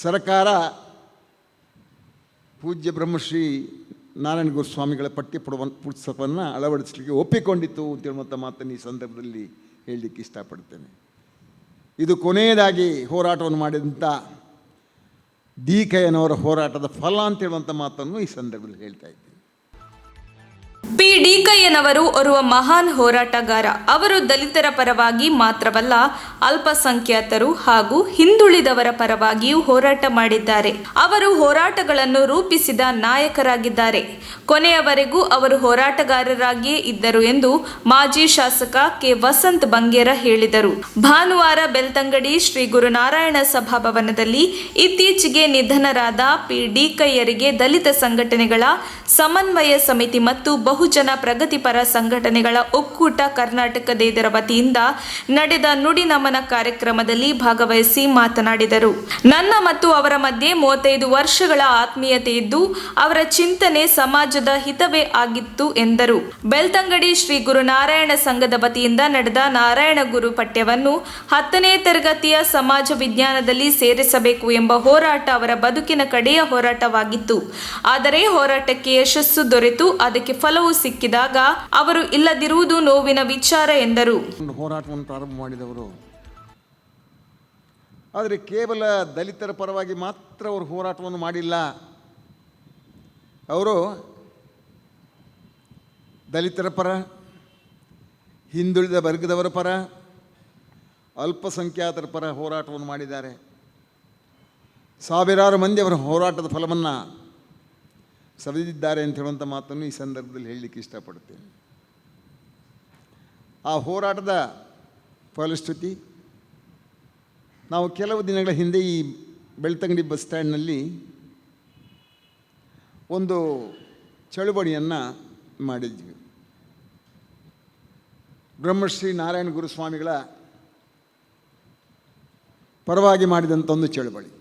ಸರ್ಕಾರ ಪೂಜ್ಯ ಬ್ರಹ್ಮಶ್ರೀ ನಾರಾಯಣ ಗುರು ಸ್ವಾಮಿಗಳ ಪಠ್ಯ ಪುಸ್ತಕವನ್ನು ಅಳವಡಿಸಲಿಕ್ಕೆ ಒಪ್ಪಿಕೊಂಡಿತ್ತು ಅಂತೇಳುವಂಥ ಮಾತನ್ನು ಈ ಸಂದರ್ಭದಲ್ಲಿ ಹೇಳಲಿಕ್ಕೆ ಇಷ್ಟಪಡ್ತೇನೆ. ಇದು ಕೊನೆಯದಾಗಿ ಹೋರಾಟವನ್ನು ಮಾಡಿದಂಥ ಡಿ.ಕೆ.ಎನ್ನವರ ಹೋರಾಟದ ಫಲ ಅಂತೇಳುವಂಥ ಮಾತನ್ನು ಈ ಸಂದರ್ಭದಲ್ಲಿ ಹೇಳ್ತಾ ಇದ್ದೀನಿ. ಪಿ. ಡಿ.ಕಯ್ಯನವರು ಓರ್ವ ಮಹಾನ್ ಹೋರಾಟಗಾರ. ಅವರು ದಲಿತರ ಪರವಾಗಿ ಮಾತ್ರವಲ್ಲ, ಅಲ್ಪಸಂಖ್ಯಾತರು ಹಾಗೂ ಹಿಂದುಳಿದವರ ಪರವಾಗಿಯೂ ಹೋರಾಟ ಮಾಡಿದ್ದಾರೆ. ಅವರು ಹೋರಾಟಗಳನ್ನು ರೂಪಿಸಿದ ನಾಯಕರಾಗಿದ್ದಾರೆ. ಕೊನೆಯವರೆಗೂ ಅವರು ಹೋರಾಟಗಾರರಾಗಿಯೇ ಇದ್ದರು ಎಂದು ಮಾಜಿ ಶಾಸಕ ಕೆ. ವಸಂತ್ ಬಂಗೇರ ಹೇಳಿದರು. ಭಾನುವಾರ ಬೆಳ್ತಂಗಡಿ ಶ್ರೀ ಗುರುನಾರಾಯಣ ಸಭಾಭವನದಲ್ಲಿ ಇತ್ತೀಚೆಗೆ ನಿಧನರಾದ ಪಿ. ಡಿ.ಕಯ್ಯರಿಗೆ ದಲಿತ ಸಂಘಟನೆಗಳ ಸಮನ್ವಯ ಸಮಿತಿ ಮತ್ತು ಬಹುಜನ ಪ್ರಗತಿಪರ ಸಂಘಟನೆಗಳ ಒಕ್ಕೂಟ ಕರ್ನಾಟಕದ ಇದರ ವತಿಯಿಂದ ನಡೆದ ನುಡಿ ನಮನ ಕಾರ್ಯಕ್ರಮದಲ್ಲಿ ಭಾಗವಹಿಸಿ ಮಾತನಾಡಿದರು. ನನ್ನ ಮತ್ತು ಅವರ ಮಧ್ಯೆ 35 ವರ್ಷಗಳ ಆತ್ಮೀಯತೆ ಇದ್ದು ಅವರ ಚಿಂತನೆ ಸಮಾಜದ ಹಿತವೇ ಆಗಿತ್ತು ಎಂದರು. ಬೆಳ್ತಂಗಡಿ ಶ್ರೀ ಗುರುನಾರಾಯಣ ಸಂಘದ ವತಿಯಿಂದ ನಡೆದ ನಾರಾಯಣ ಗುರು ಪಠ್ಯವನ್ನು 10ನೇ ತರಗತಿಯ ಸಮಾಜ ವಿಜ್ಞಾನದಲ್ಲಿ ಸೇರಿಸಬೇಕು ಎಂಬ ಹೋರಾಟ ಅವರ ಬದುಕಿನ ಕಡೆಯ ಹೋರಾಟವಾಗಿತ್ತು. ಆದರೆ ಹೋರಾಟಕ್ಕೆ ಯಶಸ್ಸು ದೊರೆತು ಅದಕ್ಕೆ ಫಲವು ಸಿಕ್ಕಿದಾಗ ಅವರು ಇಲ್ಲದಿರುವುದು ನೋವಿನ ವಿಚಾರ ಎಂದರು. ಹೋರಾಟವನ್ನು ಪ್ರಾರಂಭ ಮಾಡಿದವರು, ಆದರೆ ಕೇವಲ ದಲಿತರ ಪರವಾಗಿ ಮಾತ್ರ ಅವರು ಹೋರಾಟವನ್ನು ಮಾಡಿಲ್ಲ. ಅವರು ದಲಿತರ ಪರ, ಹಿಂದುಳಿದ ವರ್ಗದವರ ಪರ, ಅಲ್ಪಸಂಖ್ಯಾತರ ಪರ ಹೋರಾಟವನ್ನು ಮಾಡಿದ್ದಾರೆ. ಸಾವಿರಾರು ಮಂದಿ ಅವರ ಹೋರಾಟದ ಫಲವನ್ನು ಸವಿದಿದ್ದಾರೆ ಅಂತ ಹೇಳುವಂಥ ಮಾತನ್ನು ಈ ಸಂದರ್ಭದಲ್ಲಿ ಹೇಳಲಿಕ್ಕೆ ಇಷ್ಟಪಡ್ತೇನೆ. ಆ ಹೋರಾಟದ ಫಲಶ್ರುತಿ ನಾವು ಕೆಲವು ದಿನಗಳ ಹಿಂದೆ ಈ ಬೆಳ್ತಂಗಡಿ ಬಸ್ ಸ್ಟ್ಯಾಂಡ್ನಲ್ಲಿ ಒಂದು ಚಳುವಳಿಯನ್ನು ಮಾಡಿದ್ವಿ. ಬ್ರಹ್ಮಶ್ರೀ ನಾರಾಯಣ ಗುರುಸ್ವಾಮಿಗಳ ಪರವಾಗಿ ಮಾಡಿದಂಥ ಒಂದು ಚಳುವಳಿ.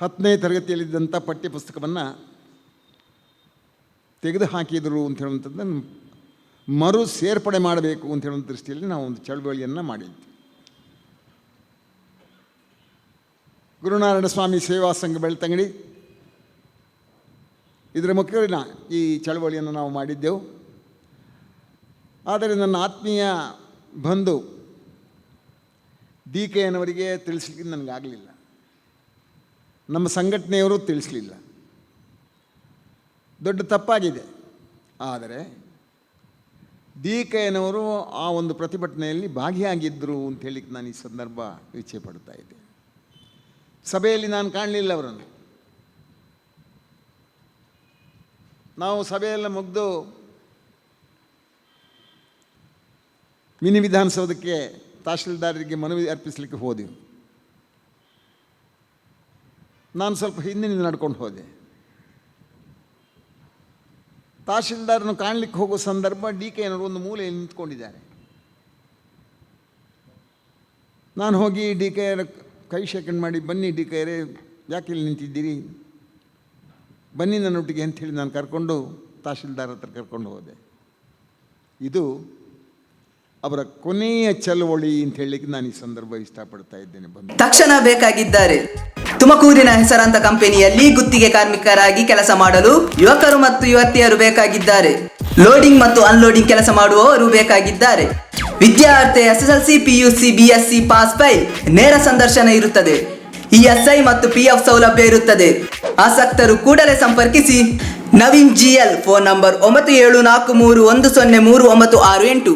10ನೇ ತರಗತಿಯಲ್ಲಿದ್ದಂಥ ಪಠ್ಯ ಪುಸ್ತಕವನ್ನು ತೆಗೆದುಹಾಕಿದರು ಅಂತ ಹೇಳುವಂಥದ್ದನ್ನು ಮರು ಸೇರ್ಪಡೆ ಮಾಡಬೇಕು ಅಂತ ಹೇಳುವಂಥ ದೃಷ್ಟಿಯಲ್ಲಿ ನಾವು ಒಂದು ಚಳವಳಿಯನ್ನು ಮಾಡಿದ್ವಿ. ಗುರುನಾರಾಯಣ ಸ್ವಾಮಿ ಸೇವಾ ಸಂಘ ಬೆಳ್ತಂಗಡಿ ಇದರ ಮುಖ್ಯನ ಈ ಚಳವಳಿಯನ್ನು ನಾವು ಮಾಡಿದ್ದೆವು. ಆದರೆ ನನ್ನ ಆತ್ಮೀಯ ಬಂಧು ಡಿ.ಕೆ.ಎನ್ನವರಿಗೆ ತಿಳಿಸ್ಲಿಕ್ಕೆ ನನಗಾಗಲಿಲ್ಲ, ನಮ್ಮ ಸಂಘಟನೆಯವರು ತಿಳಿಸಲಿಲ್ಲ. ದೊಡ್ಡ ತಪ್ಪಾಗಿದೆ. ಆದರೆ ಡಿ.ಕೆ.ಎನ್ನವರು ಆ ಒಂದು ಪ್ರತಿಭಟನೆಯಲ್ಲಿ ಭಾಗಿಯಾಗಿದ್ದರು ಅಂತ ಹೇಳಿಕ್ಕೆ ನಾನು ಈ ಸಂದರ್ಭ ಇಚ್ಛೆ ಪಡ್ತಾ ಇದ್ದೆ. ಸಭೆಯಲ್ಲಿ ನಾನು ಕಾಣಲಿಲ್ಲ ಅವರನ್ನು. ನಾವು ಸಭೆಯೆಲ್ಲ ಮುಗಿದು ಮಿನಿ ವಿಧಾನಸೌಧಕ್ಕೆ ತಹಶೀಲ್ದಾರರಿಗೆ ಮನವಿ ಅರ್ಪಿಸಲಿಕ್ಕೆ ಹೋದೆವು. ನಾನು ಸ್ವಲ್ಪ ಹಿಂದಿನಿಂದ ನಡ್ಕೊಂಡು ಹೋದೆ. ತಹಶೀಲ್ದಾರನ್ನು ಕಾಣಲಿಕ್ಕೆ ಹೋಗೋ ಸಂದರ್ಭ ಡಿ.ಕೆ.ಎನ್ನವರು ಒಂದು ಮೂಲೆಯಲ್ಲಿ ನಿಂತ್ಕೊಂಡಿದ್ದಾರೆ. ನಾನು ಹೋಗಿ ಡಿ.ಕೆ.ಅವರ ಕೈ ಶೇಖರಣೆ ಮಾಡಿ, ಬನ್ನಿ ಡಿ.ಕೆ.ಅವರೇ, ಯಾಕೆ ಇಲ್ಲಿ ನಿಂತಿದ್ದೀರಿ, ಬನ್ನಿ ನನ್ನೊಟ್ಟಿಗೆ ಅಂಥೇಳಿ ನಾನು ಕರ್ಕೊಂಡು ತಹಶೀಲ್ದಾರ್ ಹತ್ರ ಕರ್ಕೊಂಡು ಹೋದೆ. ಇದು ಅವರ ಕೊನೆಯ ಚಳವಳಿ ಅಂತ ಹೇಳಲಿಕ್ಕೆ ನಾನು ಈ ಸಂದರ್ಭ ಇಷ್ಟಪಡ್ತಾ ಇದ್ದೇನೆ. ತಕ್ಷಣ ಬೇಕಾಗಿದ್ದಾರೆ. ತುಮಕೂರಿನ ಹೆಸರಾಂತ ಕಂಪನಿಯಲ್ಲಿ ಗುತ್ತಿಗೆ ಕಾರ್ಮಿಕರಾಗಿ ಕೆಲಸ ಮಾಡಲು ಯುವಕರು ಮತ್ತು ಯುವತಿಯರು ಬೇಕಾಗಿದ್ದಾರೆ. ಲೋಡಿಂಗ್ ಮತ್ತು ಅನ್ಲೋಡಿಂಗ್ ಕೆಲಸ ಮಾಡುವವರು ಬೇಕಾಗಿದ್ದಾರೆ. ವಿದ್ಯಾರ್ಥಿ SSLC, PUC, BSc pass file. ನೇರ ಸಂದರ್ಶನ ಇರುತ್ತದೆ. ESI ಮತ್ತು PF ಸೌಲಭ್ಯ ಇರುತ್ತದೆ. ಆಸಕ್ತರು ಕೂಡಲೇ ಸಂಪರ್ಕಿಸಿ. Naveen GL, phone number 9743103968.